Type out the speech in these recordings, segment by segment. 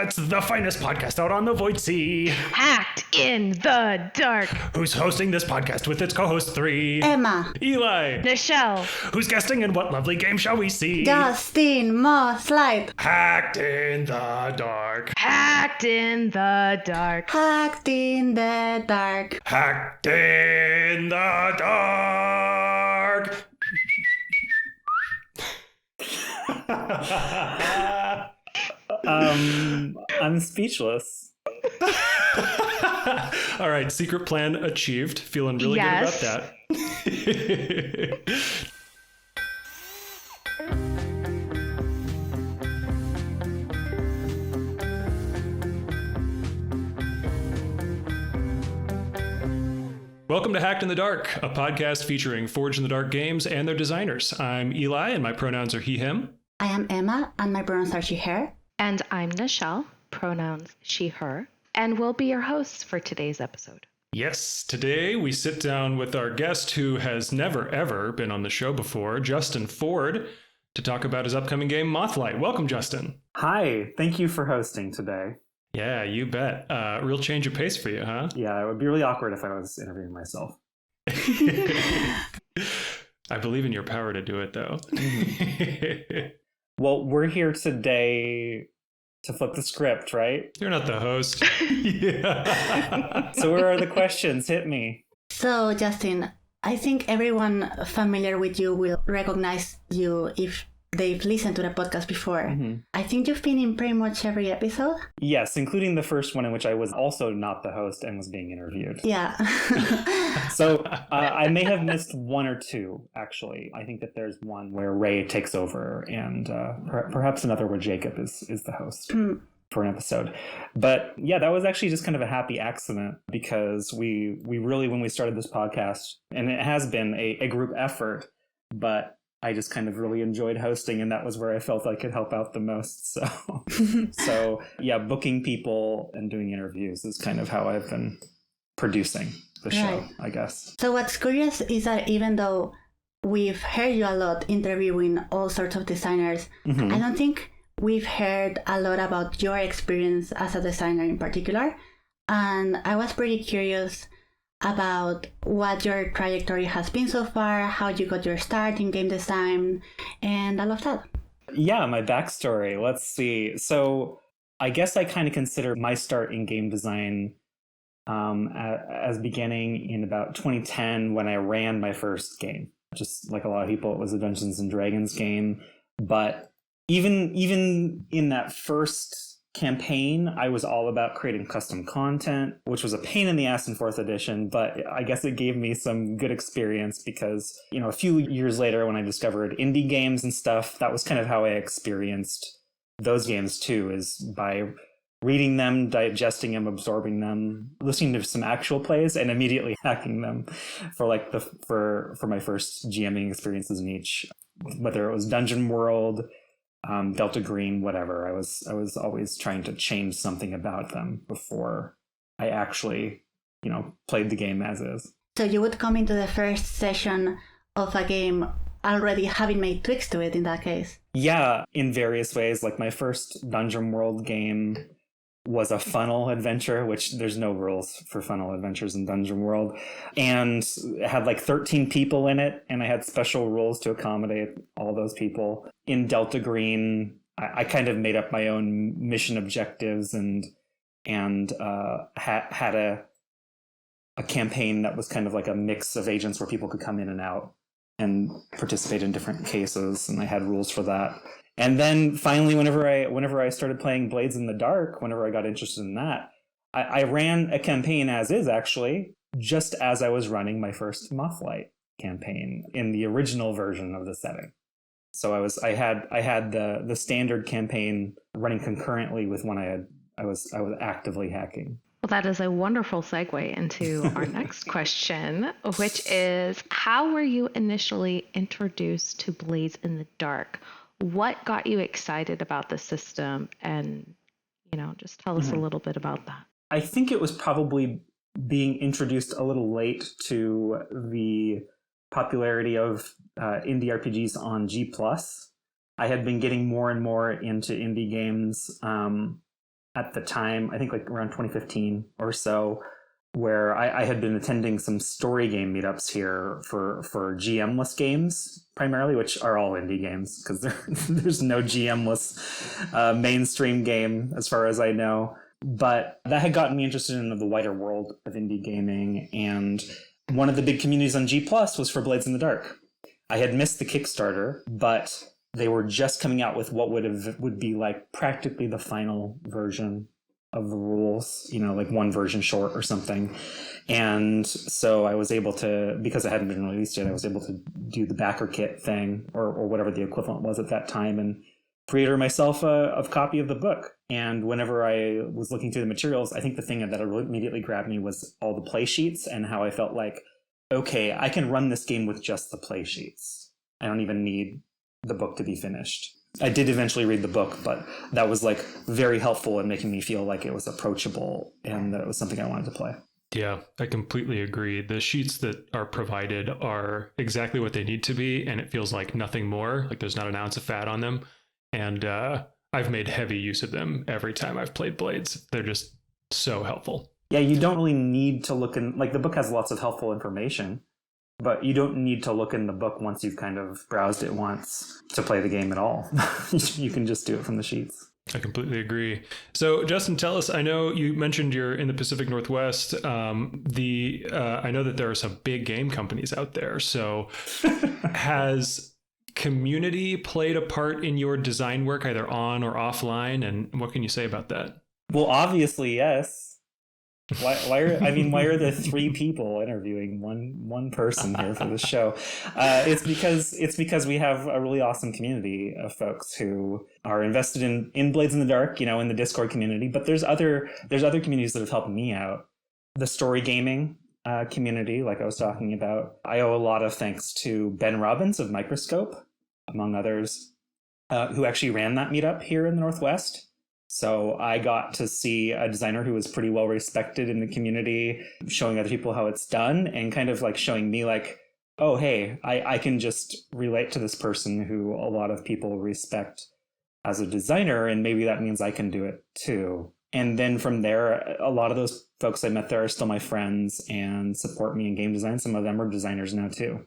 That's the finest podcast out on the void sea. Hacked in the dark. Who's hosting this podcast with its co-host 3? Emma. Eli. Nychelle. Who's guesting in what lovely game shall we see? Justin. Mothlight. Hacked in the dark. Hacked in the dark. Hacked in the dark. Hacked in the dark. I'm speechless. All right, secret plan achieved. Feeling really good about that. Welcome to Hacked in the Dark, a podcast featuring Forged in the Dark games and their designers. I'm Eli, and my pronouns are he, him. I am Emma, and my pronouns are she, her. And I'm Nychelle, pronouns she, her, and we'll be your hosts for today's episode. Yes, today we sit down with our guest who has never, ever been on the show before, Justin Ford, to talk about his upcoming game, Mothlight. Welcome, Justin. Hi, thank you for hosting today. Yeah, you bet. Real change of pace for you, huh? Yeah, it would be really awkward if I was interviewing myself. I believe in your power to do it, though. Well, we're here today to flip the script, right? You're not the host. Yeah. So where are the questions? Hit me. So, Justin, I think everyone familiar with you will recognize you if they've listened to the podcast before. Mm-hmm. I think you've been in pretty much every episode. Yes, including the first one in which I was also not the host and was being interviewed. Yeah. So I may have missed one or two, actually. I think that there's one where Ray takes over and perhaps another where Jacob is the host for an episode. But yeah, that was actually just kind of a happy accident because we really, when we started this podcast, and it has been a group effort, but I just kind of really enjoyed hosting, and that was where I felt I could help out the most. So yeah, booking people and doing interviews is kind of how I've been producing the show, right. I guess. So what's curious is that even though we've heard you a lot interviewing all sorts of designers, mm-hmm. I don't think we've heard a lot about your experience as a designer in particular. And I was pretty curious about what your trajectory has been so far, how you got your start in game design, and all of that. Yeah, my backstory. Let's see. So I guess I kind of consider my start in game design as beginning in about 2010 when I ran my first game. Just like a lot of people, it was a Dungeons and Dragons game. But even in that first campaign, I was all about creating custom content, which was a pain in the ass in 4th edition, but I guess it gave me some good experience because, you know, a few years later when I discovered indie games and stuff, that was kind of how I experienced those games too, is by reading them, digesting them, absorbing them, listening to some actual plays, and immediately hacking them for like for my first GMing experiences in each, whether it was Dungeon World, Delta Green, whatever. I was always trying to change something about them before I actually, you know, played the game as is. So you would come into the first session of a game already having made tweaks to it in that case? Yeah, in various ways. Like my first Dungeon World game was a funnel adventure, which there's no rules for funnel adventures in Dungeon World. And it had like 13 people in it, and I had special rules to accommodate all those people. In Delta Green, I kind of made up my own mission objectives and had a campaign that was kind of like a mix of agents where people could come in and out and participate in different cases, and I had rules for that. And then finally, whenever I started playing Blades in the Dark, whenever I got interested in that, I ran a campaign as is, actually, just as I was running my first Mothlight campaign in the original version of the setting. So I had the standard campaign running concurrently with when I was actively hacking. Well, that is a wonderful segue into our next question, which is, how were you initially introduced to Blades in the Dark? What got you excited about the system? And, you know, just tell us a little bit about that. I think it was probably being introduced a little late to the popularity of indie RPGs on G+. I had been getting more and more into indie games at the time, I think like around 2015 or so, where I had been attending some story game meetups here for GM-less games, primarily, which are all indie games, because there's no GM-less mainstream game, as far as I know. But that had gotten me interested in the wider world of indie gaming, and one of the big communities on G+ was for Blades in the Dark. I had missed the Kickstarter, but they were just coming out with what would be like practically the final version of the rules, like one version short or something. And so I was able to, because it hadn't been released yet, I was able to do the backer kit thing or whatever the equivalent was at that time, and pre-order myself a copy of the book. And whenever I was looking through the materials, I think the thing that immediately grabbed me was all the play sheets and how I felt like, okay, I can run this game with just the play sheets. I don't even need the book to be finished. I did eventually read the book, but that was like very helpful in making me feel like it was approachable and that it was something I wanted to play. Yeah, I completely agree. The sheets that are provided are exactly what they need to be, and it feels like nothing more. Like there's not an ounce of fat on them. And I've made heavy use of them every time I've played Blades. They're just so helpful. Yeah, you don't really need to look in, like the book has lots of helpful information, but you don't need to look in the book once you've kind of browsed it once to play the game at all. You can just do it from the sheets. I completely agree. So, Justin, tell us, I know you mentioned you're in the Pacific Northwest. I know that there are some big game companies out there. So has community played a part in your design work, either on or offline? And what can you say about that? Well, obviously, yes. Why are there three people interviewing one person here for the show? It's because we have a really awesome community of folks who are invested in Blades in the Dark, in the Discord community. But there's other communities that have helped me out. The story gaming community, like I was talking about, I owe a lot of thanks to Ben Robbins of Microscope, among others, who actually ran that meetup here in the Northwest. So I got to see a designer who was pretty well respected in the community, showing other people how it's done and kind of like showing me like, oh, hey, I can just relate to this person who a lot of people respect as a designer, and maybe that means I can do it too. And then from there, a lot of those folks I met there are still my friends and support me in game design. Some of them are designers now too.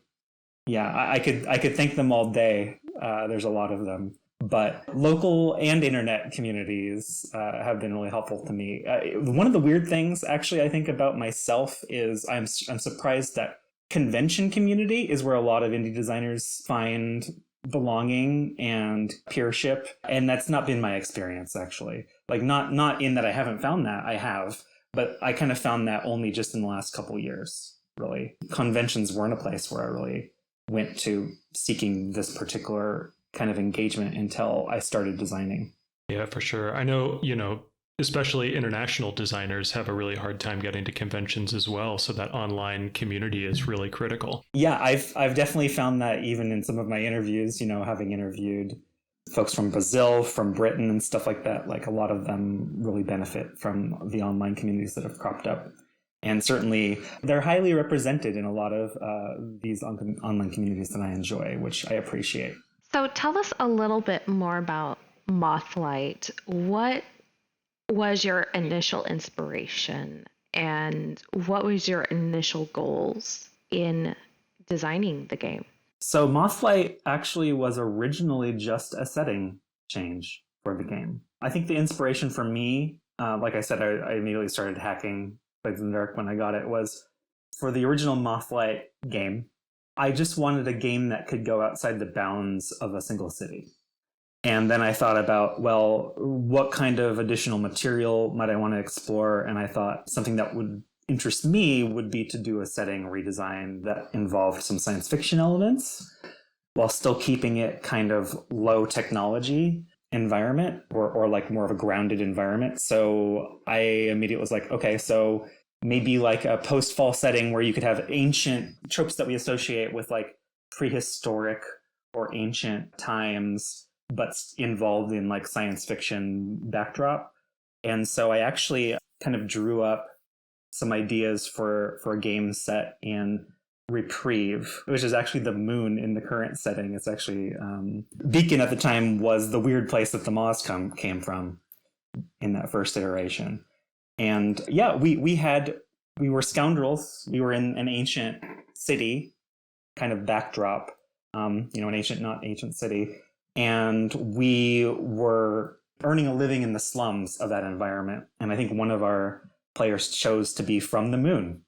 Yeah, I could thank them all day. There's a lot of them. But local and internet communities have been really helpful to me. One of the weird things, actually, I think about myself is I'm surprised that convention community is where a lot of indie designers find belonging and peership. And that's not been my experience, actually. Like, not in that I haven't found that, I have. But I kind of found that only just in the last couple of years, really. Conventions weren't a place where I really went to seeking this particular kind of engagement until I started designing. Yeah, for sure. I know, especially international designers have a really hard time getting to conventions as well. So that online community is really critical. Yeah, I've definitely found that even in some of my interviews, having interviewed folks from Brazil, from Britain and stuff like that, like a lot of them really benefit from the online communities that have cropped up. And certainly they're highly represented in a lot of these online communities that I enjoy, which I appreciate. So tell us a little bit more about Mothlight. What was your initial inspiration and what was your initial goals in designing the game? So Mothlight actually was originally just a setting change for the game. I think the inspiration for me, like I said, I immediately started hacking Blades in the Dark when I got it, was for the original Mothlight game. I just wanted a game that could go outside the bounds of a single city. And then I thought about, well, what kind of additional material might I want to explore? And I thought something that would interest me would be to do a setting redesign that involved some science fiction elements while still keeping it kind of low technology environment or like more of a grounded environment. So I immediately was like, okay, so maybe like a post-fall setting where you could have ancient tropes that we associate with like prehistoric or ancient times, but involved in like science fiction backdrop. And so I actually kind of drew up some ideas for a game set in Reprieve, which is actually the moon in the current setting. It's actually Beacon at the time was the weird place that the moths came from. in that first iteration. And yeah, we were scoundrels. We were in an ancient city kind of backdrop, an ancient, not ancient city. And we were earning a living in the slums of that environment. And I think one of our players chose to be from the moon.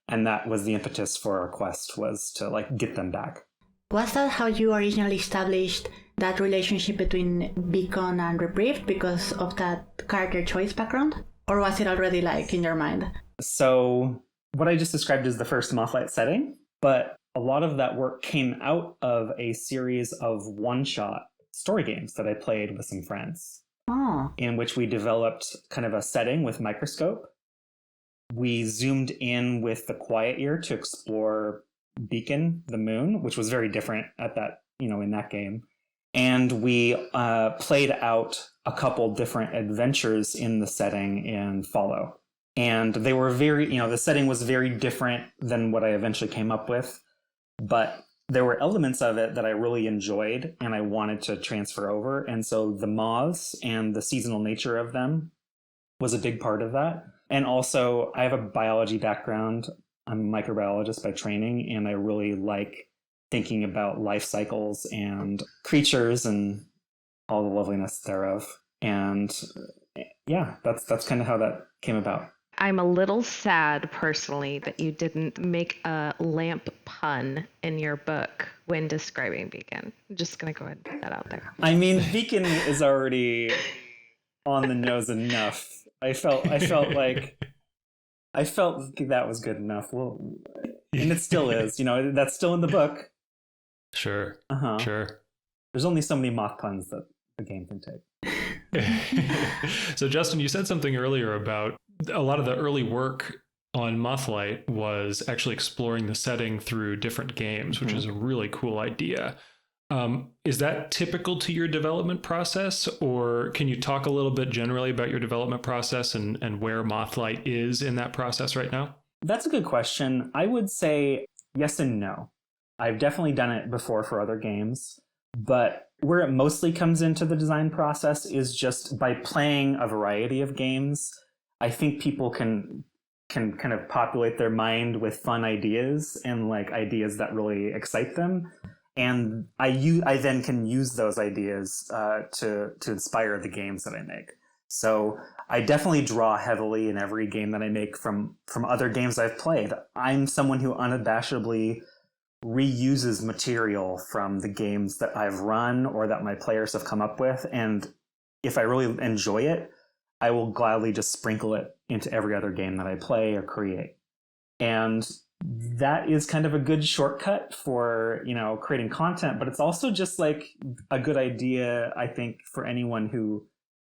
And that was the impetus for our quest, was to like get them back. Was that how you originally established that relationship between Beacon and Reprieved because of that character choice background? Or was it already like in your mind? So what I just described is the first Mothlight setting, but a lot of that work came out of a series of one-shot story games that I played with some friends, in which we developed kind of a setting with microscope. We zoomed in with the quiet ear to explore Beacon, the moon, which was very different at that, in that game. And we played out a couple different adventures in the setting in Follow. And they were very, the setting was very different than what I eventually came up with. But there were elements of it that I really enjoyed and I wanted to transfer over. And so the moths and the seasonal nature of them was a big part of that. And also, I have a biology background. I'm a microbiologist by training, and I really like thinking about life cycles and creatures and all the loveliness thereof. And yeah, that's kind of how that came about. I'm a little sad personally that you didn't make a lamp pun in your book when describing Beacon. I'm just going to go ahead and put that out there. I mean, Beacon is already on the nose enough. I felt like that was good enough. Well, and it still is, that's still in the book. Sure. Sure. There's only so many moth puns that the game can take. So Justin, you said something earlier about a lot of the early work on Mothlight was actually exploring the setting through different games, which is a really cool idea. Is that typical to your development process, or can you talk a little bit generally about your development process and where Mothlight is in that process right now? That's a good question. I would say yes and no. I've definitely done it before for other games, but where it mostly comes into the design process is just by playing a variety of games. I think people can kind of populate their mind with fun ideas and like ideas that really excite them. And I then can use those ideas to inspire the games that I make. So I definitely draw heavily in every game that I make from other games I've played. I'm someone who unabashedly reuses material from the games that I've run or that my players have come up with. And if I really enjoy it, I will gladly just sprinkle it into every other game that I play or create. And that is kind of a good shortcut for, creating content, but it's also just like a good idea, I think, for anyone who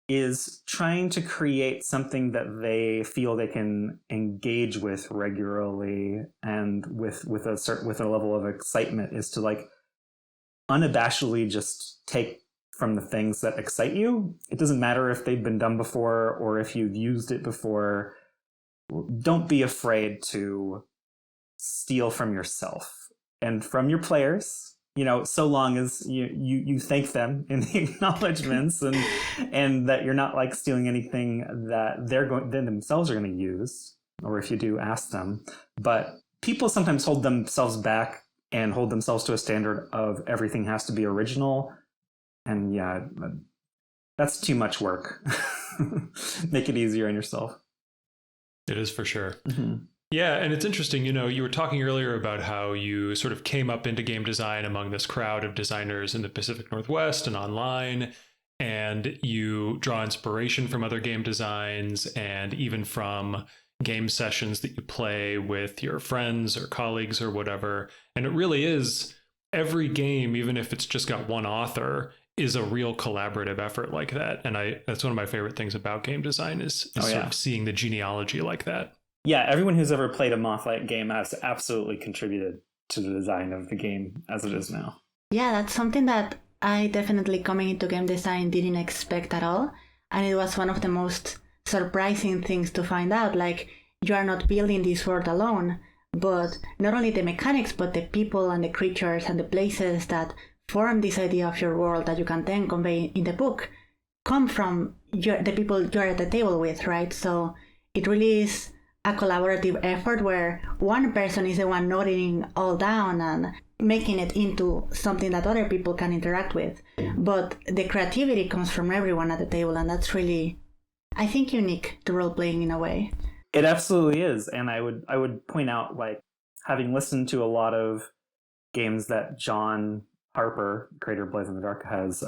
is trying to create something that they feel they can engage with regularly and with a level of excitement, is to like unabashedly just take from the things that excite you. It doesn't matter if they've been done before or if you've used it before. Don't be afraid to steal from yourself and from your players, so long as you thank them in the acknowledgments and that you're not like stealing anything that they themselves are going to use, or if you do, ask them. But people sometimes hold themselves back and hold themselves to a standard of everything has to be original. And yeah, that's too much work. Make it easier on yourself. It is for sure. Mm-hmm. Yeah, and it's interesting, you were talking earlier about how you sort of came up into game design among this crowd of designers in the Pacific Northwest and online, and you draw inspiration from other game designs and even from game sessions that you play with your friends or colleagues or whatever. And it really is, every game, even if it's just got one author, is a real collaborative effort like that. And that's one of my favorite things about game design is sort of seeing the genealogy like that. Yeah, everyone who's ever played a Mothlight game has absolutely contributed to the design of the game as it is now. Yeah, that's something that I definitely, coming into game design, didn't expect at all. And it was one of the most surprising things to find out. Like, you are not building this world alone, but not only the mechanics, but the people and the creatures and the places that form this idea of your world that you can then convey in the book come from the people you're at the table with, right? So it really is a collaborative effort where one person is the one noting all down and making it into something that other people can interact with. But the creativity comes from everyone at the table, and that's really, I think, unique to role-playing in a way. It absolutely is. And I would point out, like, having listened to a lot of games that John Harper, creator of Blades in the Dark, has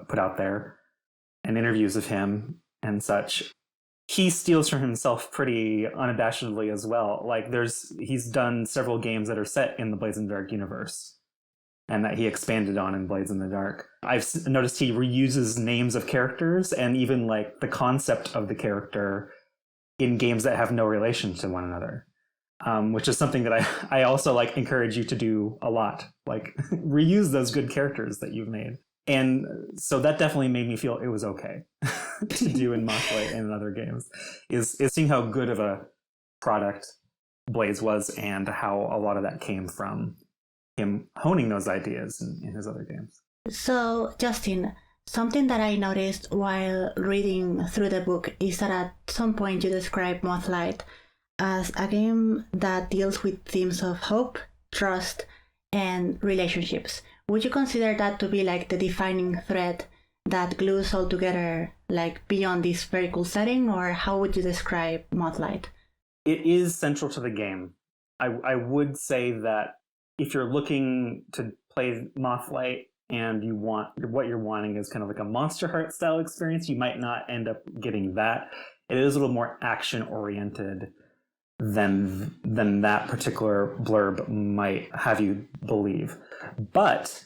put out there, and interviews of him and such, he steals from himself pretty unabashedly as well. Like, he's done several games that are set in the Blades in the Dark universe, and that he expanded on in Blades in the Dark. I've noticed he reuses names of characters and even like the concept of the character in games that have no relation to one another, which is something that I also like encourage you to do a lot. Like, reuse those good characters that you've made. And so that definitely made me feel it was okay to do in Mothlight and in other games, is seeing how good of a product Blades was and how a lot of that came from him honing those ideas in his other games. So, Justin, something that I noticed while reading through the book is that at some point you describe Mothlight as a game that deals with themes of hope, trust, and relationships. Would you consider that to be like the defining thread that glues all together, like beyond this very cool setting, or how would you describe Mothlight? It is central to the game. I would say that if you're looking to play Mothlight and what you're wanting is kind of like a Monster Heart style experience, you might not end up getting that. It is a little more action oriented than that particular blurb might have you believe. But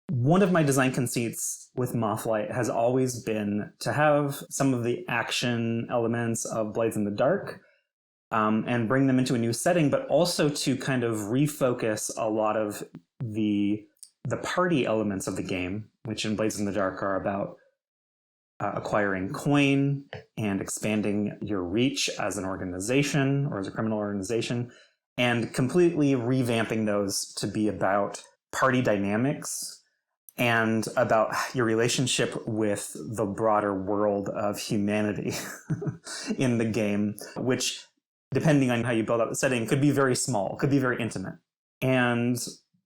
one of my design conceits with Mothlight has always been to have some of the action elements of Blades in the Dark, and bring them into a new setting, but also to kind of refocus a lot of the party elements of the game, which in Blades in the Dark are about acquiring coin and expanding your reach as an organization or as a criminal organization, and completely revamping those to be about party dynamics and about your relationship with the broader world of humanity in the game, which, depending on how you build out the setting, could be very small, could be very intimate. And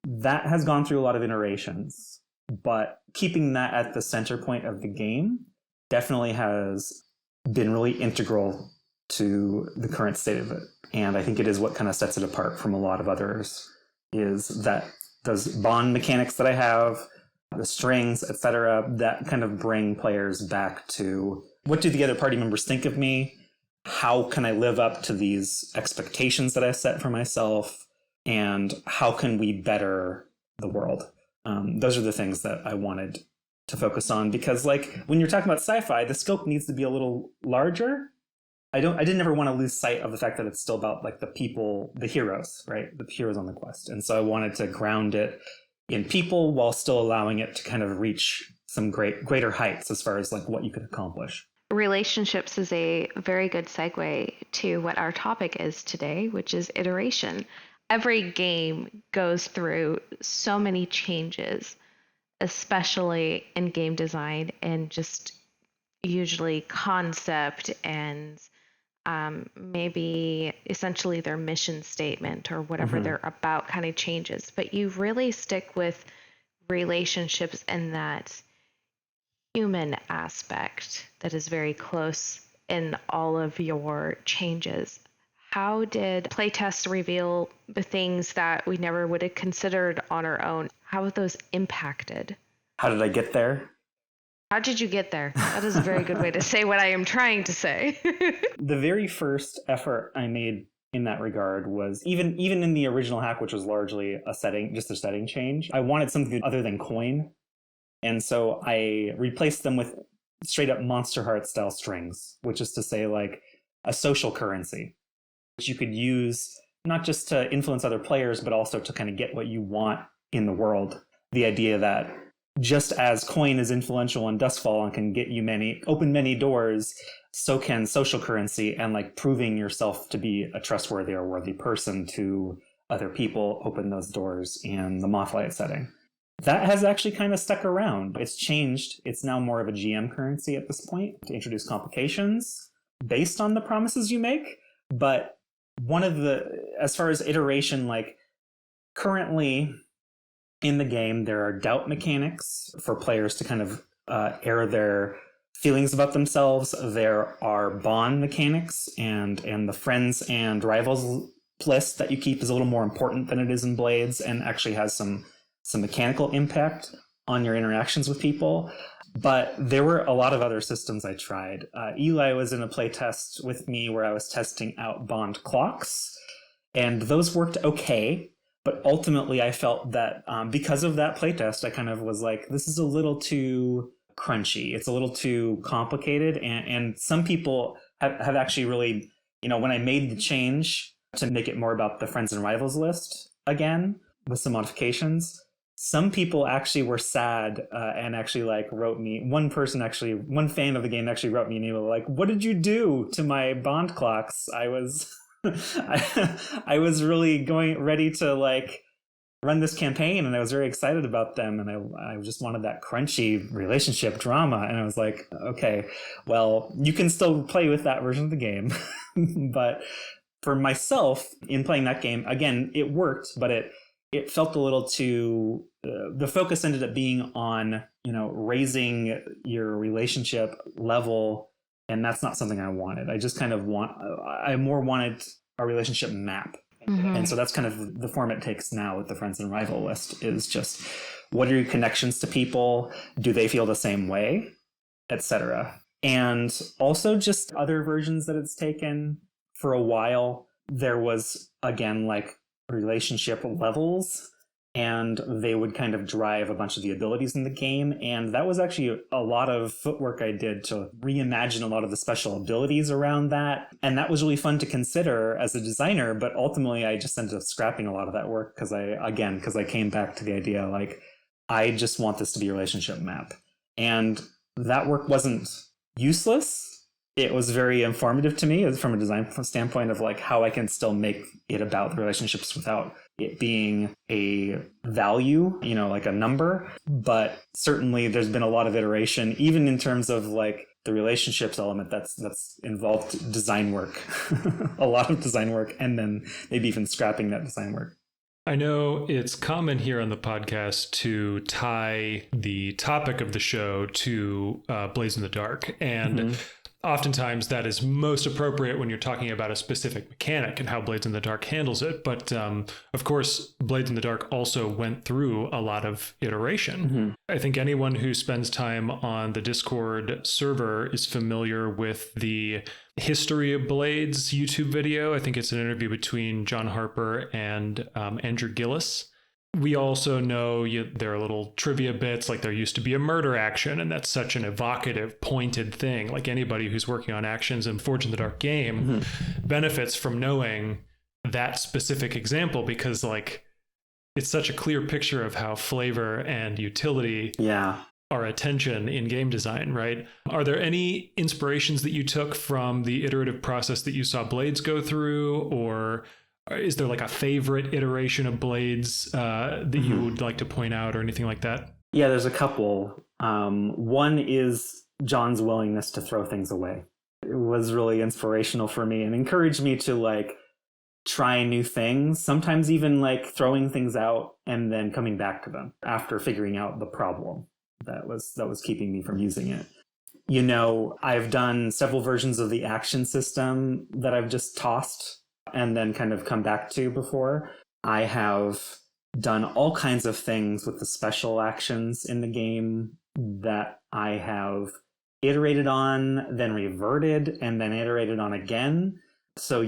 that has gone through a lot of iterations, but keeping that at the center point of the game definitely has been really integral to the current state of it. And I think it is what kind of sets it apart from a lot of others, is that those bond mechanics that I have, the strings, etc., that kind of bring players back to, what do the other party members think of me? How can I live up to these expectations that I set for myself? And how can we better the world? Those are the things that I wanted to focus on, because, like, when you're talking about sci-fi, the scope needs to be a little larger. I didn't ever want to lose sight of the fact that it's still about, like, the people, the heroes, right? The heroes on the quest. And so I wanted to ground it in people while still allowing it to kind of reach some greater heights as far as, like, what you could accomplish. Relationships is a very good segue to what our topic is today, which is iteration. Every game goes through so many changes, especially in game design and just usually concept and maybe essentially their mission statement or whatever they're about kind of changes. But you really stick with relationships and that human aspect that is very close in all of your changes. How did playtests reveal the things that we never would have considered on our own? How have those impacted? How did I get there? How did you get there? That is a very good way to say what I am trying to say. The very first effort I made in that regard was even in the original hack, which was largely just a setting change. I wanted something other than coin. And so I replaced them with straight up Monster Heart style strings, which is to say, like, a social currency, which you could use not just to influence other players, but also to kind of get what you want in the world. The idea that just as coin is influential in Dustfall and can get you open many doors, so can social currency and, like, proving yourself to be a trustworthy or worthy person to other people open those doors in the Mothlight setting. that has actually kind of stuck around. It's changed. It's now more of a GM currency at this point to introduce complications based on the promises you make. But as far as iteration, like currently in the game, there are doubt mechanics for players to kind of air their feelings about themselves. There are bond mechanics, and the friends and rivals list that you keep is a little more important than it is in Blades, and actually has some mechanical impact on your interactions with people. But there were a lot of other systems I tried. Eli was in a playtest with me where I was testing out bond clocks, and those worked okay. But ultimately, I felt that because of that playtest, I kind of was like, this is a little too crunchy. It's a little too complicated. And some people have actually really, when I made the change to make it more about the friends and rivals list again, with some modifications, some people actually were sad and actually wrote me. One fan of the game actually wrote me an email like, "What did you do to my bond clocks? I was, I was really ready to run this campaign, and I was very excited about them, and I just wanted that crunchy relationship drama." And I was like, "Okay, well, you can still play with that version of the game," but for myself in playing that game, again, it worked, but it felt a little too, the focus ended up being on, raising your relationship level. And that's not something I wanted. I just kind of I more wanted a relationship map. Mm-hmm. And so that's kind of the form it takes now with the friends and rival list, is just, what are your connections to people? Do they feel the same way? Etc. And also just other versions that it's taken. For a while, there was, again, relationship levels, and they would kind of drive a bunch of the abilities in the game. And that was actually a lot of footwork I did to reimagine a lot of the special abilities around that. And that was really fun to consider as a designer, but ultimately I just ended up scrapping a lot of that work because I came back to the idea, I just want this to be a relationship map. And that work wasn't useless. It was very informative to me from a design standpoint of how I can still make it about the relationships without it being a value, a number. But certainly there's been a lot of iteration, even in terms of the relationships element that's involved design work, a lot of design work, and then maybe even scrapping that design work. I know it's common here on the podcast to tie the topic of the show to Blades in the Dark. And oftentimes that is most appropriate when you're talking about a specific mechanic and how Blades in the Dark handles it. But of course, Blades in the Dark also went through a lot of iteration. Mm-hmm. I think anyone who spends time on the Discord server is familiar with the History of Blades YouTube video. I think it's an interview between John Harper and Andrew Gillis. We also know there are little trivia bits, there used to be a murder action, and that's such an evocative, pointed thing. Anybody who's working on actions in Forge in the Dark game benefits from knowing that specific example, because it's such a clear picture of how flavor and utility are attention in game design, right? Are there any inspirations that you took from the iterative process that you saw Blades go through, or is there a favorite iteration of Blades that you would like to point out, or anything like that? Yeah, there's a couple. One is John's willingness to throw things away. It was really inspirational for me and encouraged me to try new things, sometimes even throwing things out and then coming back to them after figuring out the problem that was keeping me from using it. I've done several versions of the action system that I've just tossed and then kind of come back to before. I have done all kinds of things with the special actions in the game that I have iterated on, then reverted, and then iterated on again. So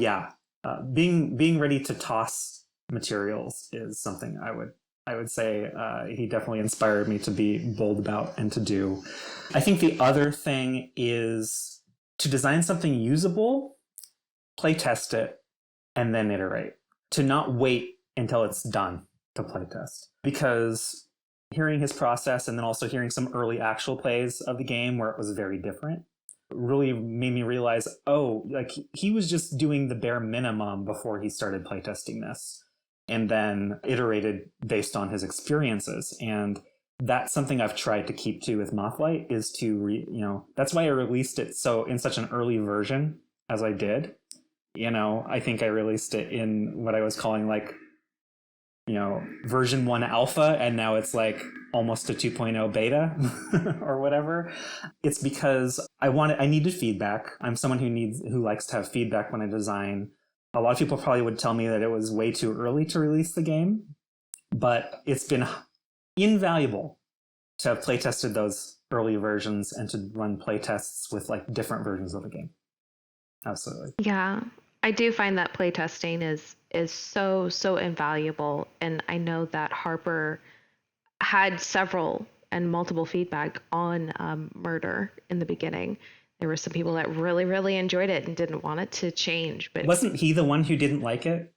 being ready to toss materials is something I would say he definitely inspired me to be bold about and to do. I think the other thing is to design something usable, playtest it, and then iterate. To not wait until it's done to playtest. Because hearing his process and then also hearing some early actual plays of the game where it was very different really made me realize, he was just doing the bare minimum before he started playtesting this. and then iterated based on his experiences. And that's something I've tried to keep to with Mothlight, is to that's why I released it in such an early version as I did. I think I released it in what I was calling version 1 alpha, and now it's like almost a 2.0 beta or whatever. It's because I needed feedback. I'm someone who likes to have feedback when I design. A lot of people probably would tell me that it was way too early to release the game, but it's been invaluable to have playtested those early versions and to run playtests with like different versions of the game. Absolutely. Yeah, I do find that playtesting is so invaluable, and I know that Harper had several and multiple feedback on Murder in the beginning. There were some people that really enjoyed it and didn't want it to change. But wasn't he the one who didn't like it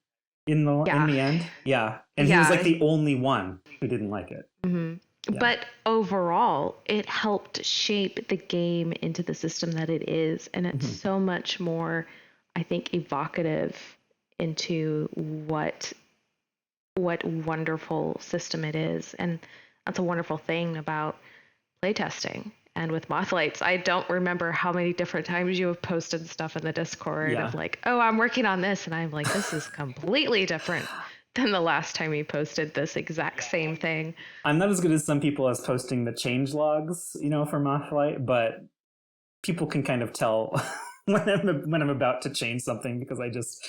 in the end? Yeah, and he was like the only one who didn't like it. Mm-hmm. Yeah. But overall, it helped shape the game into the system that it is, and it's so much more, I think, evocative into what wonderful system it is. And that's a wonderful thing about playtesting. And with Mothlights, I don't remember how many different times you have posted stuff in the Discord of like, oh, I'm working on this, and I'm like, this is completely different than the last time you posted this exact same thing. I'm not as good as some people as posting the change logs, for Mothlight, but people can kind of tell when I'm about to change something, because I just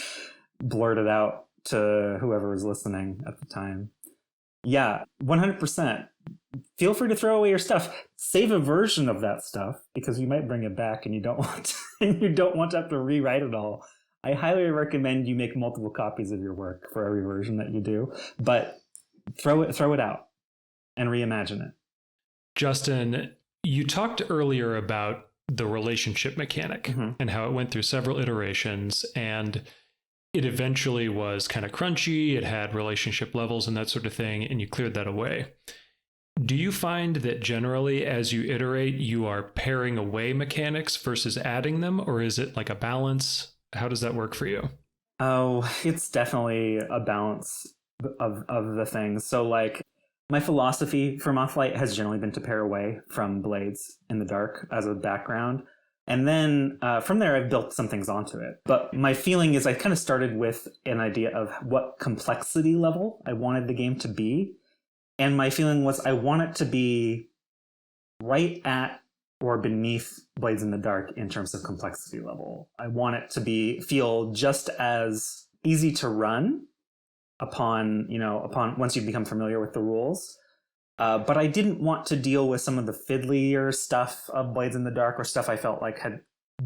blurt it out to whoever was listening at the time. Yeah, 100%. Feel free to throw away your stuff. Save a version of that stuff, because you might bring it back and you don't want to have to rewrite it all. I highly recommend you make multiple copies of your work for every version that you do, but throw it out and reimagine it. Justin, you talked earlier about the relationship mechanic and how it went through several iterations, and it eventually was kind of crunchy. It had relationship levels and that sort of thing, and you cleared that away. Do you find that generally as you iterate, you are paring away mechanics versus adding them, or is it like a balance? How does that work for you? Oh, it's definitely a balance of the things. So like my philosophy for Mothlight has generally been to pare away from Blades in the Dark as a background. And then from there, I've built some things onto it. But my feeling is I kind of started with an idea of what complexity level I wanted the game to be. And my feeling was I want it to be right at or beneath Blades in the Dark in terms of complexity level. I want it to feel just as easy to run upon once you become familiar with the rules. But I didn't want to deal with some of the fiddlier stuff of Blades in the Dark, or stuff I felt like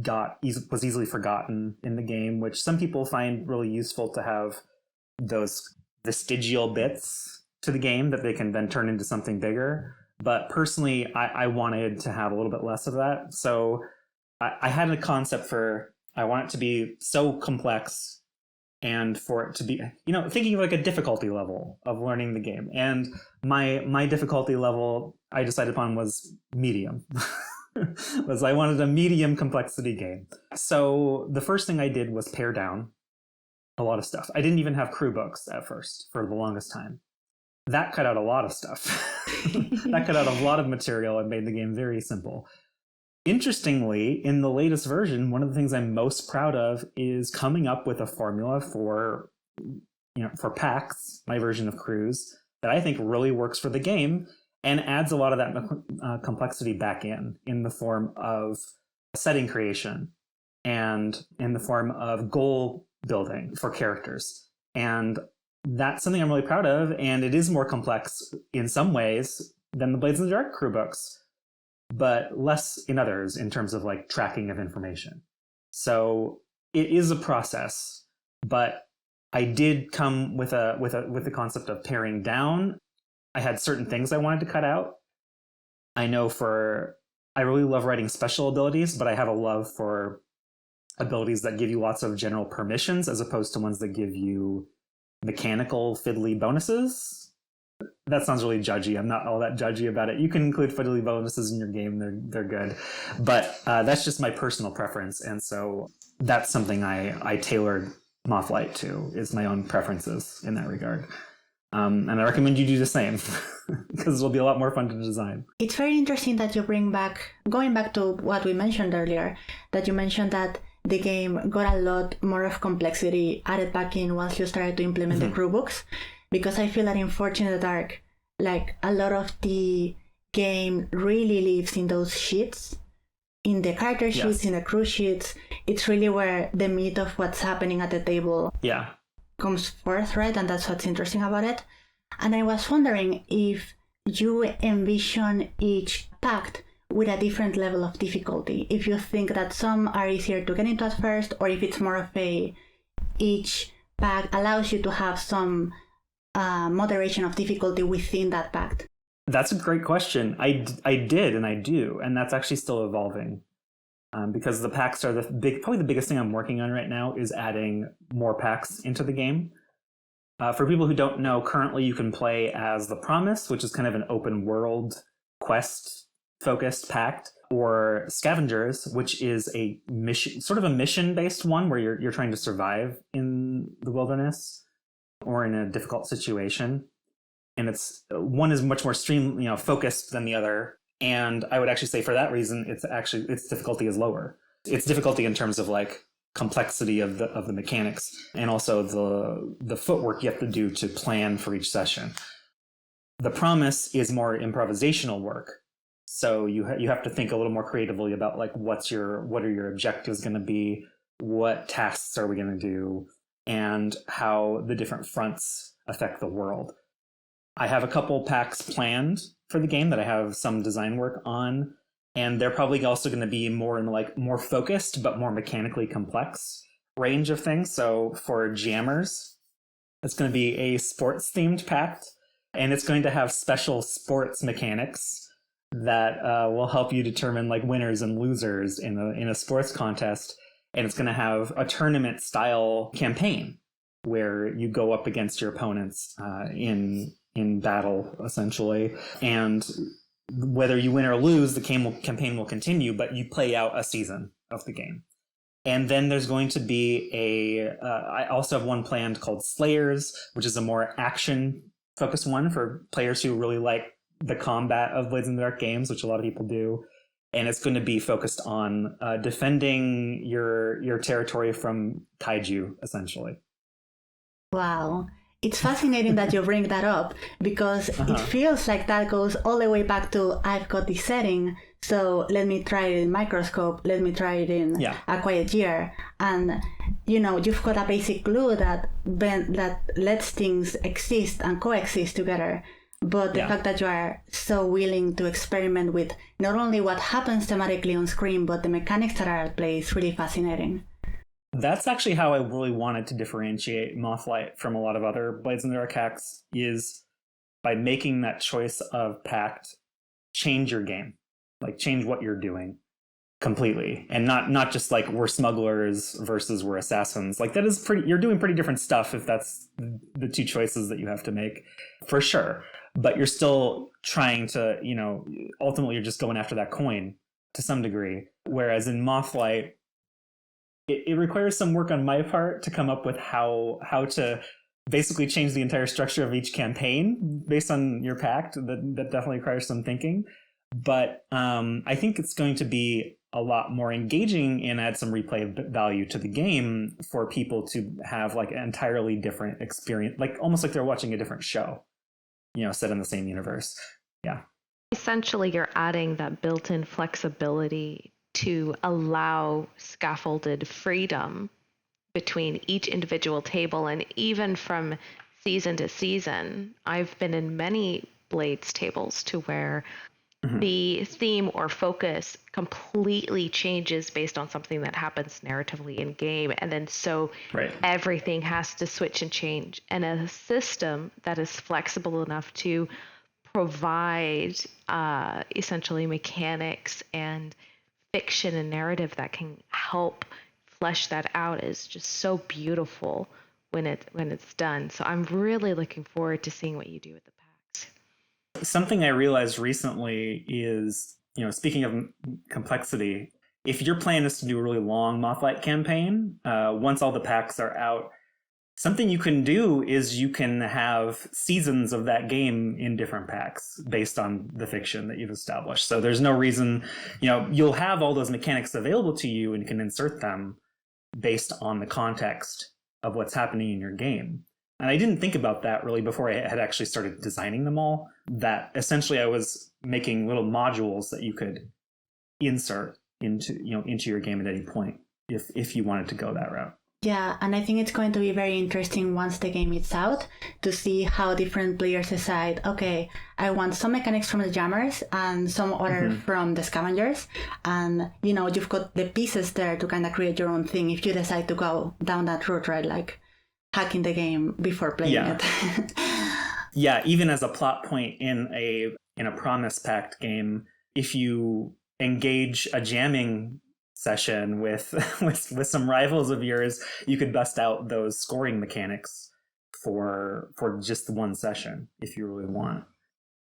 was easily forgotten in the game, which some people find really useful to have those vestigial bits to the game that they can then turn into something bigger. But personally, I wanted to have a little bit less of that. So I had a concept I want it to be so complex, and for it to be, thinking of like a difficulty level of learning the game. And my difficulty level I decided upon was medium. I wanted a medium complexity game. So the first thing I did was pare down a lot of stuff. I didn't even have crew books at first for the longest time. That cut out a lot of stuff. That cut out a lot of material and made the game very simple. Interestingly, in the latest version, one of the things I'm most proud of is coming up with a formula for packs, my version of crews, that I think really works for the game and adds a lot of that complexity back in the form of setting creation and in the form of goal building for characters. And that's something I'm really proud of, and it is more complex in some ways than the Blades in the Dark crew books, but less in others in terms of like tracking of information. So it is a process, but I did come with the concept of paring down. I had certain things I wanted to cut out. I really love writing special abilities, but I have a love for abilities that give you lots of general permissions as opposed to ones that give you mechanical fiddly bonuses. That sounds really judgy. I'm not all that judgy about it. You can include fiddly bonuses in your game. They're good. But that's just my personal preference. And so that's something I tailored Mothlight too, is my own preferences in that regard. And I recommend you do the same because it'll be a lot more fun to design. It's very interesting that you going back to what we mentioned earlier, that you mentioned that the game got a lot more of complexity added back in once you started to implement the crew books, because I feel that in Forge in the Dark, like a lot of the game really lives in those sheets, in the character sheets, in the crew sheets. It's really where the meat of what's happening at the table comes forth, right? And that's what's interesting about it. And I was wondering if you envision each pact with a different level of difficulty. If you think that some are easier to get into at first, or if it's more of each pact allows you to have some moderation of difficulty within that pact. That's a great question. I did and I do, and that's actually still evolving. Because the packs are probably the biggest thing I'm working on right now is adding more packs into the game. For people who don't know, currently you can play as the Promise, which is kind of an open world quest-focused pact, or Scavengers, which is a mission, sort of a mission-based one where you're trying to survive in the wilderness or in a difficult situation. And one is much more focused than the other. And I would actually say for that reason, its difficulty is lower. Its difficulty in terms of like complexity of the mechanics, and also the footwork you have to do to plan for each session. The Promise is more improvisational work. So you have to think a little more creatively about like what are your objectives going to be, what tasks are we going to do, and how the different fronts affect the world. I have a couple packs planned for the game that I have some design work on, and they're probably also going to be more in like more focused but more mechanically complex range of things. So for jammers, it's going to be a sports themed pact, and it's going to have special sports mechanics that will help you determine like winners and losers in a sports contest. And it's going to have a tournament style campaign where you go up against your opponents in battle, essentially. And whether you win or lose, the campaign will continue, but you play out a season of the game. And then there's going to be I also have one planned called Slayers, which is a more action-focused one for players who really like the combat of Blades in the Dark games, which a lot of people do. And it's going to be focused on defending your territory from kaiju, essentially. Wow. It's fascinating that you bring that up, because it feels like that goes all the way back to I've got this setting, so let me try it in Microscope, let me try it in A Quiet Year. And, you've got a basic glue that lets things exist and coexist together. But the fact that you are so willing to experiment with not only what happens thematically on screen, but the mechanics that are at play is really fascinating. That's actually how I really wanted to differentiate Mothlight from a lot of other Blades in the Dark hacks, is by making that choice of pact change your game, like change what you're doing completely, and not just like we're smugglers versus we're assassins. Like that is you're doing pretty different stuff if that's the two choices that you have to make, for sure. But you're still trying to, ultimately you're just going after that coin to some degree. Whereas in Mothlight, it requires some work on my part to come up with how to basically change the entire structure of each campaign based on your pact. That definitely requires some thinking. But I think it's going to be a lot more engaging and add some replay value to the game for people to have like an entirely different experience, like almost like they're watching a different show, set in the same universe. Yeah. Essentially, you're adding that built-in flexibility to allow scaffolded freedom between each individual table. And even from season to season, I've been in many Blades tables to where the theme or focus completely changes based on something that happens narratively in game. And then everything has to switch and change. And a system that is flexible enough to provide essentially mechanics and fiction and narrative that can help flesh that out is just so beautiful when it's done. So I'm really looking forward to seeing what you do with the packs. Something I realized recently is, speaking of complexity, if your plan is to do a really long Mothlight campaign, once all the packs are out, something you can do is you can have seasons of that game in different packs based on the fiction that you've established. So there's no reason, you'll have all those mechanics available to you and can insert them based on the context of what's happening in your game. And I didn't think about that really before I had actually started designing them all, that essentially I was making little modules that you could insert into your game at any point if you wanted to go that route. Yeah, and I think it's going to be very interesting once the game is out to see how different players decide, okay, I want some mechanics from the jammers and some other from the scavengers. And, you've got the pieces there to kind of create your own thing if you decide to go down that route, right? Like hacking the game before playing it. Yeah, even as a plot point in a Promise Pact game, if you engage a jamming session with some rivals of yours, you could bust out those scoring mechanics for just one session if you really want.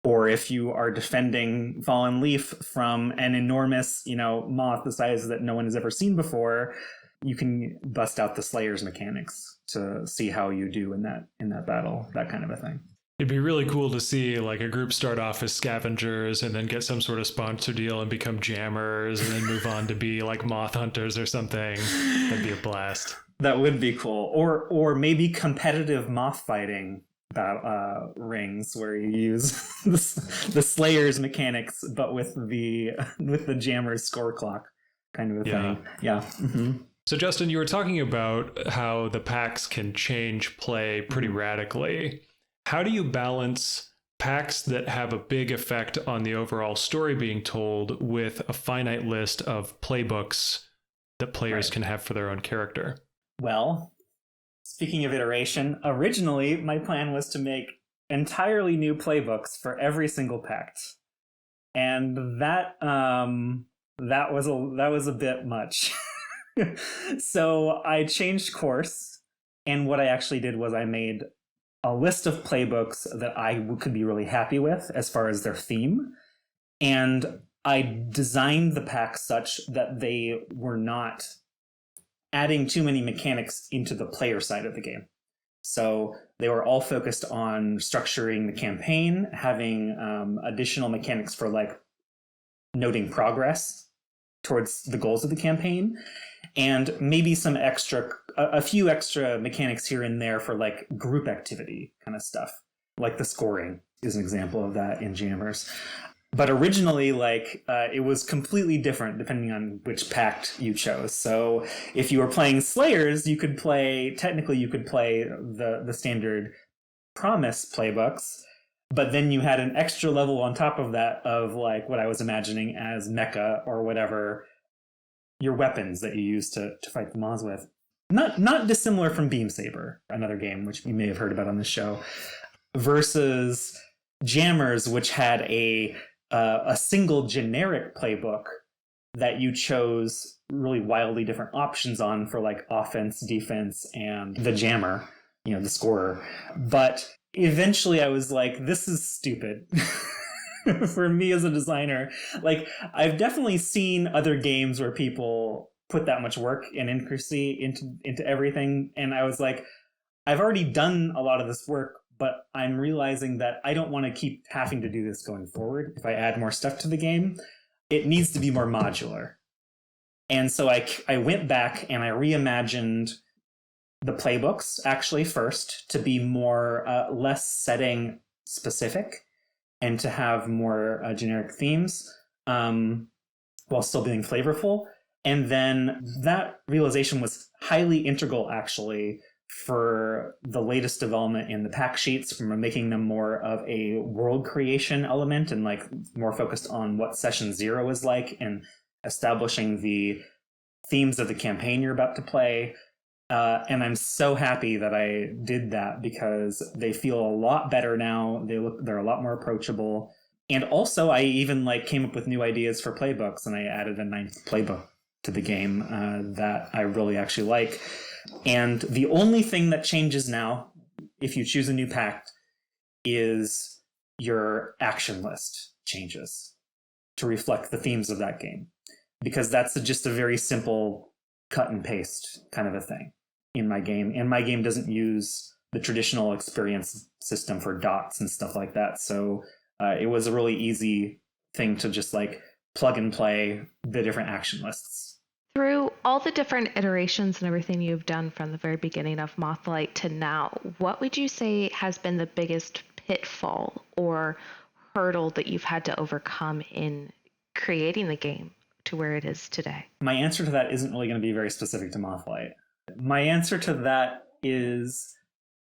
Or if you are defending Fallen Leaf from an enormous, moth the size that no one has ever seen before, you can bust out the Slayer's mechanics to see how you do in that battle, that kind of a thing. It'd be really cool to see like a group start off as scavengers and then get some sort of sponsor deal and become jammers and then move on to be like moth hunters or something. That'd be a blast. That would be cool. Or maybe competitive moth fighting rings where you use the Slayer's mechanics, but with the jammer's score clock kind of a thing. Yeah. Mm-hmm. So Justin, you were talking about how the packs can change play pretty radically. How do you balance packs that have a big effect on the overall story being told with a finite list of playbooks that players can have for their own character? Well, speaking of iteration, originally my plan was to make entirely new playbooks for every single pact. And that was a bit much. So I changed course, and what I actually did was I made a list of playbooks that I could be really happy with as far as their theme. And I designed the packs such that they were not adding too many mechanics into the player side of the game. So they were all focused on structuring the campaign, having additional mechanics for like noting progress towards the goals of the campaign, and maybe a few extra mechanics here and there for like group activity kind of stuff. Like the scoring is an example of that in Jammers. But originally, it was completely different depending on which pact you chose. So if you were playing Slayers, you could play the standard Promise playbooks, but then you had an extra level on top of that of like what I was imagining as mecha or whatever, your weapons that you use to fight the moths with. Not dissimilar from Beam Saber, another game which you may have heard about on this show, versus Jammers, which had a single generic playbook that you chose really wildly different options on for like offense, defense, and the jammer, the scorer. But eventually I was like, this is stupid. For me as a designer, like I've definitely seen other games where people put that much work and intricacy into everything, and I was like, I've already done a lot of this work, but I'm realizing that I don't want to keep having to do this going forward. If I add more stuff to the game, it needs to be more modular. And so I went back and I reimagined the playbooks actually first to be less setting specific and to have more generic themes while still being flavorful. And then that realization was highly integral actually for the latest development in the pack sheets, from making them more of a world creation element and like more focused on what session 0 is like and establishing the themes of the campaign you're about to play. And I'm so happy that I did that because they feel a lot better now. They're a lot more approachable. And also I even came up with new ideas for playbooks, and I added a 9th playbook to the game that I really actually like. And the only thing that changes now, if you choose a new pact, is your action list changes to reflect the themes of that game. because that's just a very simple cut and paste kind of a thing in my game. And my game doesn't use the traditional experience system for dots and stuff like that. So it was a really easy thing to just like plug and play the different action lists. Through all the different iterations and everything you've done from the very beginning of Mothlight to now, what would you say has been the biggest pitfall or hurdle that you've had to overcome in creating the game to where it is today? My answer to that isn't really going to be very specific to Mothlight. My answer to that is,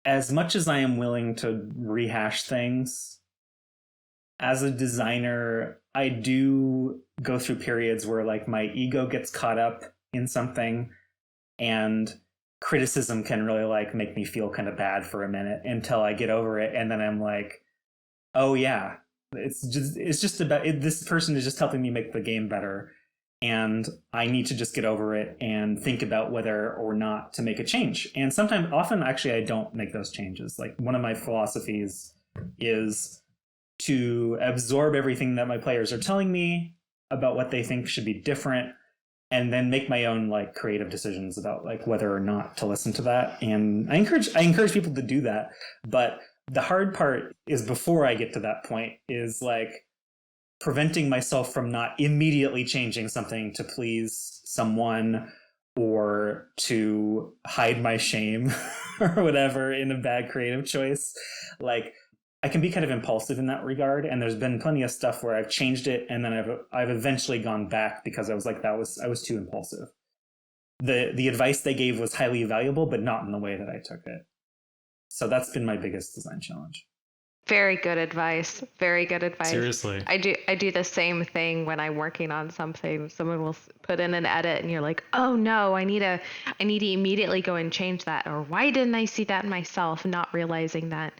as much as I am willing to rehash things, as a designer, I do go through periods where like my ego gets caught up in something, and criticism can really like make me feel kind of bad for a minute until I get over it, and then I'm like, oh yeah, it's just about this person is just helping me make the game better, and I need to just get over it and think about whether or not to make a change. And often actually I don't make those changes. Like, one of my philosophies is to absorb everything that my players are telling me about what they think should be different, and then make my own like creative decisions about like whether or not to listen to that. And I encourage people to do that. But the hard part is, before I get to that point, is like preventing myself from not immediately changing something to please someone or to hide my shame or whatever in a bad creative choice. Like, I can be kind of impulsive in that regard, and there's been plenty of stuff where I've changed it and then I've eventually gone back because I was like, I was too impulsive. The advice they gave was highly valuable, but not in the way that I took it. So that's been my biggest design challenge. Very good advice. Very good advice. Seriously. I do the same thing when I'm working on something. Someone will put in an edit and you're like, oh no, I need to immediately go and change that. Or why didn't I see that myself? Not realizing that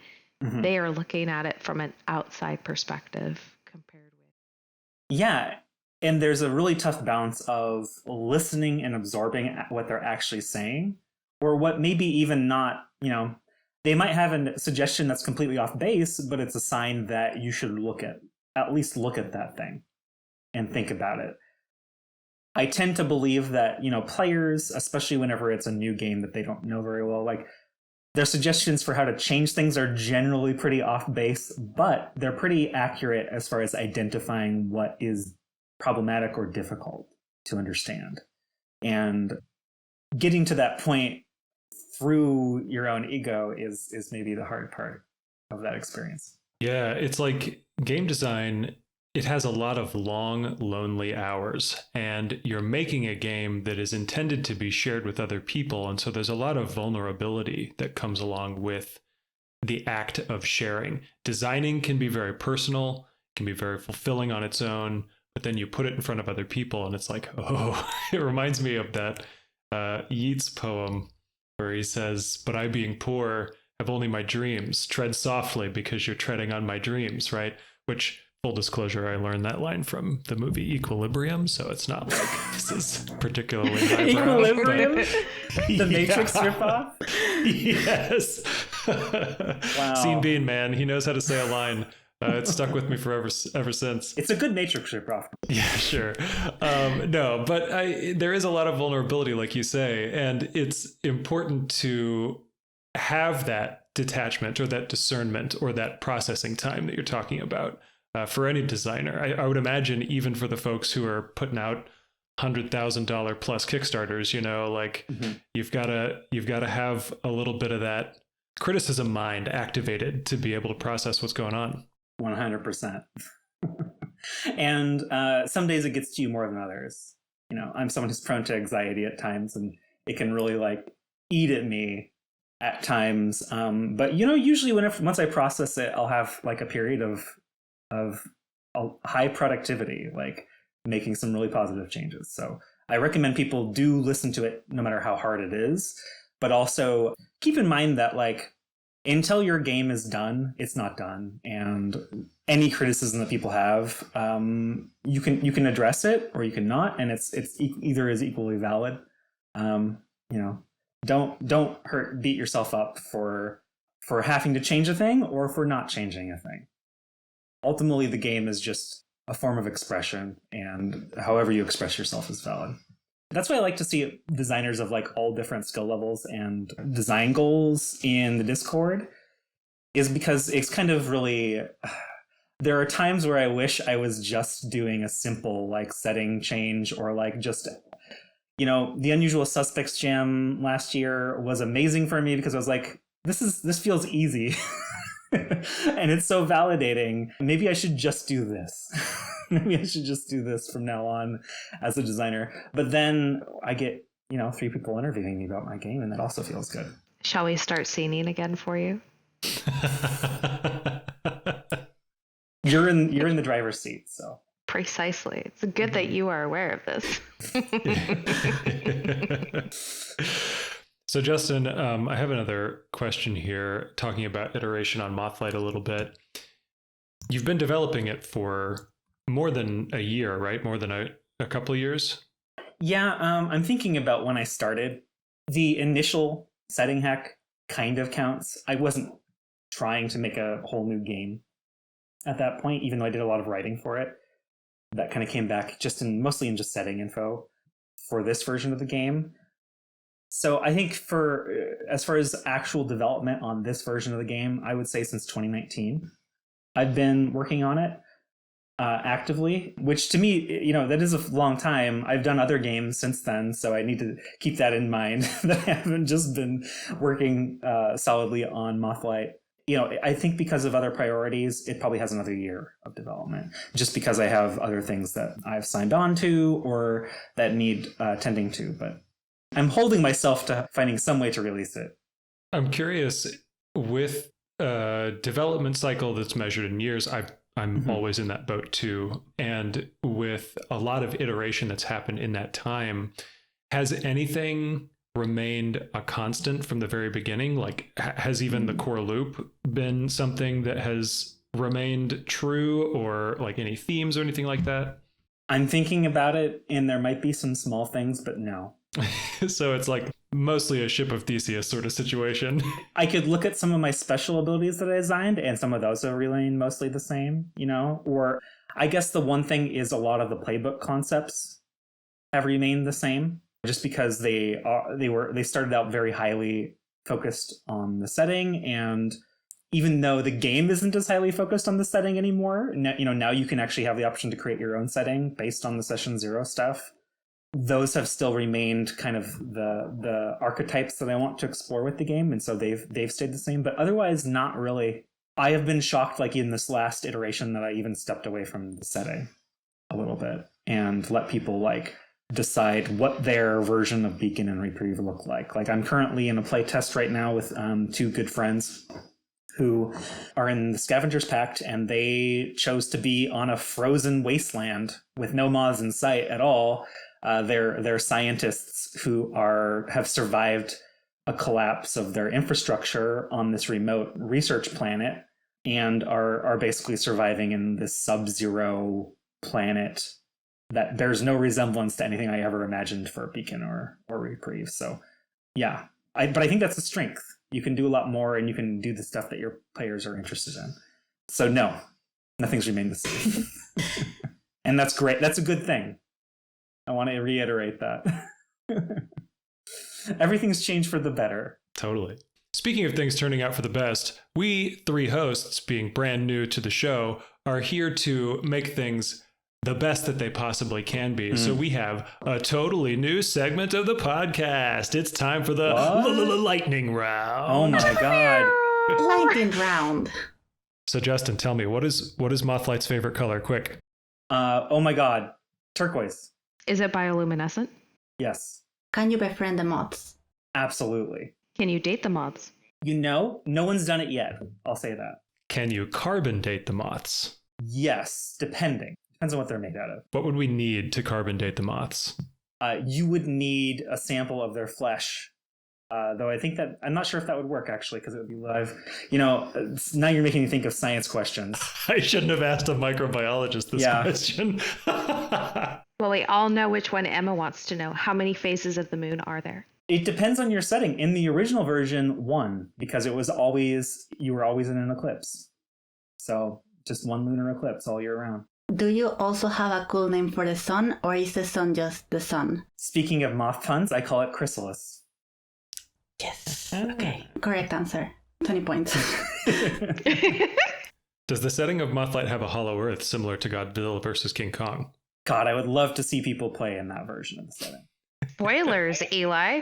they are looking at it from an outside perspective compared with. Yeah. And there's a really tough balance of listening and absorbing what they're actually saying, or what maybe even not, they might have a suggestion that's completely off base, but it's a sign that you should at least look at that thing and think about it. I tend to believe that, players, especially whenever it's a new game that they don't know very well, like, their suggestions for how to change things are generally pretty off base, but they're pretty accurate as far as identifying what is problematic or difficult to understand. And getting to that point through your own ego is maybe the hard part of that experience. Yeah, it's like game design, it has a lot of long, lonely hours, and you're making a game that is intended to be shared with other people. And so there's a lot of vulnerability that comes along with the act of sharing. Designing can be very personal, can be very fulfilling on its own, but then you put it in front of other people and it's like, oh, it reminds me of that Yeats poem where he says, but I being poor have only my dreams. Tread softly because you're treading on my dreams, right? Which, full disclosure, I learned that line from the movie Equilibrium, so it's not like this is particularly highbrow. Equilibrium? The Matrix ripoff? Yes. Wow. Scene Bean, man, he knows how to say a line. It's stuck with me ever since. It's a good Matrix ripoff. Yeah, sure. No, but there is a lot of vulnerability, like you say, and it's important to have that detachment or that discernment or that processing time that you're talking about for any designer. I would imagine even for the folks who are putting out $100,000 plus Kickstarters, like you've got to have a little bit of that criticism mind activated to be able to process what's going on. 100%. And some days it gets to you more than others. I'm someone who's prone to anxiety at times, and it can really like eat at me at times. But usually once I process it, I'll have like a period of high productivity, like making some really positive changes. So I recommend people do listen to it no matter how hard it is, but also keep in mind that like until your game is done, it's not done. And any criticism that people have, you can address it or you can not, and it's either is equally valid. Don't beat yourself up for having to change a thing or for not changing a thing. Ultimately, the game is just a form of expression, and however you express yourself is valid. That's why I like to see designers of like all different skill levels and design goals in the Discord, is because it's kind of really, there are times where I wish I was just doing a simple like setting change, or like just, the Unusual Suspects jam last year was amazing for me because I was like, this feels easy. And it's so validating. Maybe I should just do this. Maybe I should just do this from now on as a designer. But then I get, 3 people interviewing me about my game, and that also feels good. Shall we start scening again for you? You're in the driver's seat, so. Precisely. It's good that you are aware of this. So Justin, I have another question here, talking about iteration on Mothlight a little bit. You've been developing it for more than a year, right? More than a couple of years? Yeah, I'm thinking about when I started. The initial setting hack kind of counts. I wasn't trying to make a whole new game at that point, even though I did a lot of writing for it. That kind of came back mostly in just setting info for this version of the game. So I think as far as actual development on this version of the game, I would say since 2019, I've been working on it actively, which to me, that is a long time. I've done other games since then, so I need to keep that in mind that I haven't just been working solidly on Mothlight. I think because of other priorities, it probably has another year of development, just because I have other things that I've signed on to or that need tending to. But I'm holding myself to finding some way to release it. I'm curious, with a development cycle that's measured in years, I'm always in that boat too. And with a lot of iteration that's happened in that time, has anything remained a constant from the very beginning? Like, has even the core loop been something that has remained true, or like any themes or anything like that? I'm thinking about it, and there might be some small things, but no. So it's like mostly a Ship of Theseus sort of situation. I could look at some of my special abilities that I designed, and some of those are remained mostly the same, or I guess the one thing is a lot of the playbook concepts have remained the same, just because they started out very highly focused on the setting, and even though the game isn't as highly focused on the setting anymore, now you can actually have the option to create your own setting based on the session 0 stuff. Those have still remained kind of the archetypes that I want to explore with the game, and so they've stayed the same. But otherwise, not really. I have been shocked, like in this last iteration, that I even stepped away from the setting a little bit and let people like decide what their version of Beacon and Reprieve look like. Like, I'm currently in a playtest right now with 2 good friends who are in the Scavengers Pact, and they chose to be on a frozen wasteland with no moths in sight at all. They're scientists who have survived a collapse of their infrastructure on this remote research planet, and are basically surviving in this sub-zero planet that bears no resemblance to anything I ever imagined for Beacon or Reprieve. So yeah, but I think that's a strength. You can do a lot more, and you can do the stuff that your players are interested in. So no, nothing's remained the same. And that's great. That's a good thing. I want to reiterate that. Everything's changed for the better. Totally. Speaking of things turning out for the best, we 3 hosts, being brand new to the show, are here to make things the best that they possibly can be. So we have a totally new segment of the podcast. It's time for the lightning round. Oh my god. Lightning round. So Justin, tell me, what is Mothlight's favorite color? Quick. Oh my god. Turquoise. Is it bioluminescent? Yes. Can you befriend the moths? Absolutely. Can you date the moths? No one's done it yet. I'll say that. Can you carbon date the moths? Yes, depending. Depends on what they're made out of. What would we need to carbon date the moths? You would need a sample of their flesh. Though I think that I'm not sure if that would work, actually, because it would be live. Now you're making me think of science questions. I shouldn't have asked a microbiologist this question. Well, we all know which one Emma wants to know. How many phases of the moon are there? It depends on your setting. In the original version, 1, because you were always in an eclipse. So just 1 lunar eclipse all year round. Do you also have a cool name for the sun, or is the sun just the sun? Speaking of moth puns, I call it chrysalis. Yes. Okay. Correct answer. 20 points. Does the setting of Mothlight have a hollow earth similar to Godzilla versus King Kong? God, I would love to see people play in that version of the setting. Spoilers, Eli.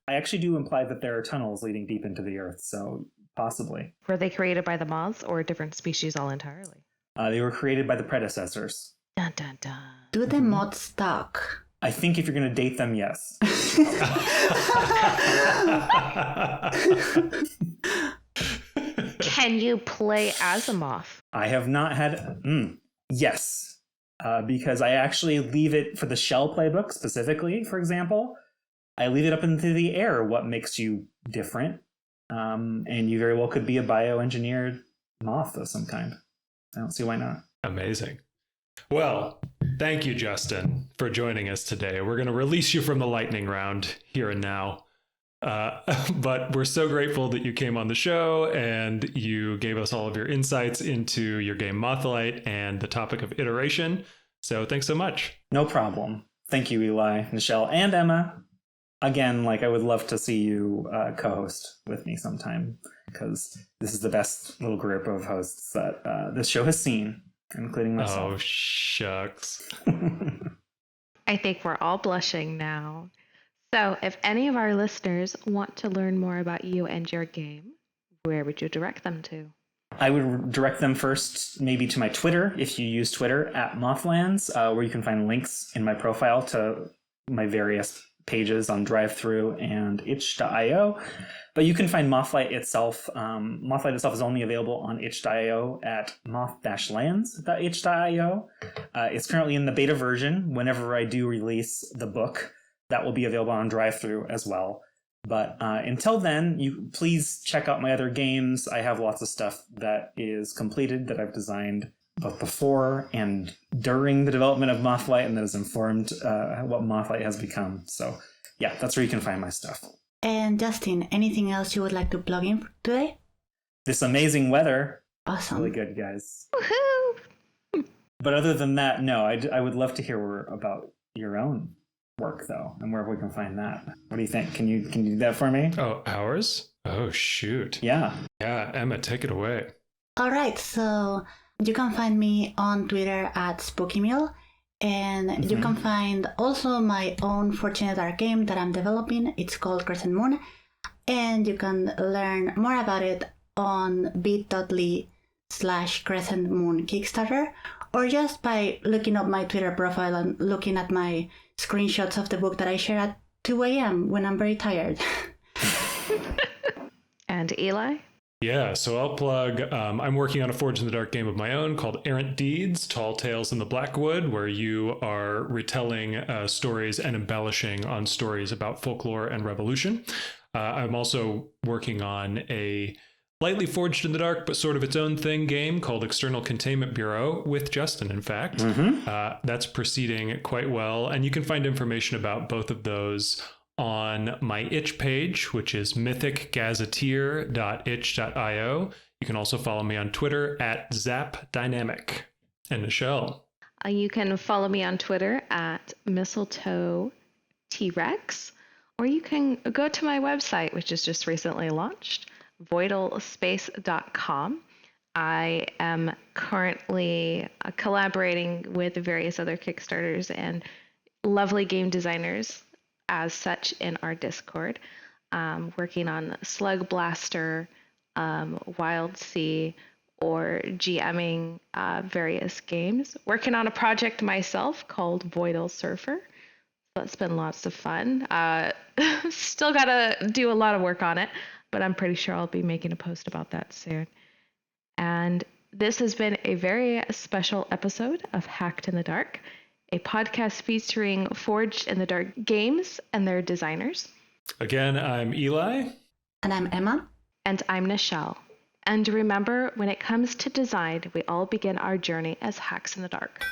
I actually do imply that there are tunnels leading deep into the earth, so possibly. Were they created by the moths or a different species all entirely? They were created by the predecessors. Dun, dun, dun. Do the moths talk? I think if you're going to date them, yes. Can you play as a moth? I have not had... yes. Because I actually leave it for the shell playbook specifically, for example. I leave it up into the air what makes you different. And you very well could be a bioengineered moth of some kind. I don't see why not. Amazing. Well, thank you, Justin, for joining us today. We're going to release you from the lightning round here and now. But we're so grateful that you came on the show and you gave us all of your insights into your game Mothlight and the topic of iteration. So thanks so much. No problem. Thank you, Eli, Nychelle, and Emma. Again, I would love to see you co-host with me sometime, because this is the best little group of hosts that this show has seen, including myself. Oh, shucks. I think we're all blushing now. So if any of our listeners want to learn more about you and your game, where would you direct them to? I would direct them first maybe to my Twitter, if you use Twitter, @Mothlands, where you can find links in my profile to my various pages on drive-thru and itch.io. But you can find Mothlight itself. Mothlight itself is only available on itch.io at moth-lands.itch.io. It's currently in the beta version. Whenever I do release the book, that will be available on drive-thru as well. But until then, you please check out my other games. I have lots of stuff that is completed that I've designed both before and during the development of Mothlight, and that has informed what Mothlight has become. So yeah, that's where you can find my stuff. And Justin, anything else you would like to plug in today? This amazing weather. Awesome. Really good, guys. Woohoo! But other than that, no, I would love to hear about your own work, though, and wherever we can find that. What do you think? Can you do that for me? Oh, ours? Oh, shoot. Yeah. Yeah, Emma, take it away. All right, so you can find me on Twitter @SpookyMeal, and you can find also my own Fortunate Dark game that I'm developing. It's called Crescent Moon, and you can learn more about it on bit.ly/Crescent Moon Kickstarter, or just by looking up my Twitter profile and looking at my screenshots of the book that I share at 2 a.m. when I'm very tired. And Eli? Yeah, so I'll plug, I'm working on a Forge in the Dark game of my own called Errant Deeds, Tall Tales in the Blackwood, where you are retelling stories and embellishing on stories about folklore and revolution. I'm also working on a lightly Forged in the Dark, but sort of its own thing game called External Containment Bureau with Justin, in fact. That's proceeding quite well, and you can find information about both of those on my itch page, which is mythicgazetteer.itch.io. You can also follow me on Twitter @ZapDynamic. And Nychelle. You can follow me on Twitter @MistletoeTrex, or you can go to my website, which is just recently launched, voidalspace.com. I am currently collaborating with various other Kickstarters and lovely game designers as such in our Discord, working on Slug Blaster, Wild Sea, or GMing various games. Working on a project myself called Voidal Surfer. That's been lots of fun. Still got to do a lot of work on it, but I'm pretty sure I'll be making a post about that soon. And this has been a very special episode of Hacked in the Dark, a podcast featuring Forged in the Dark games and their designers. Again, I'm Eli. And I'm Emma. And I'm Nychelle. And remember, when it comes to design, we all begin our journey as hacks in the dark.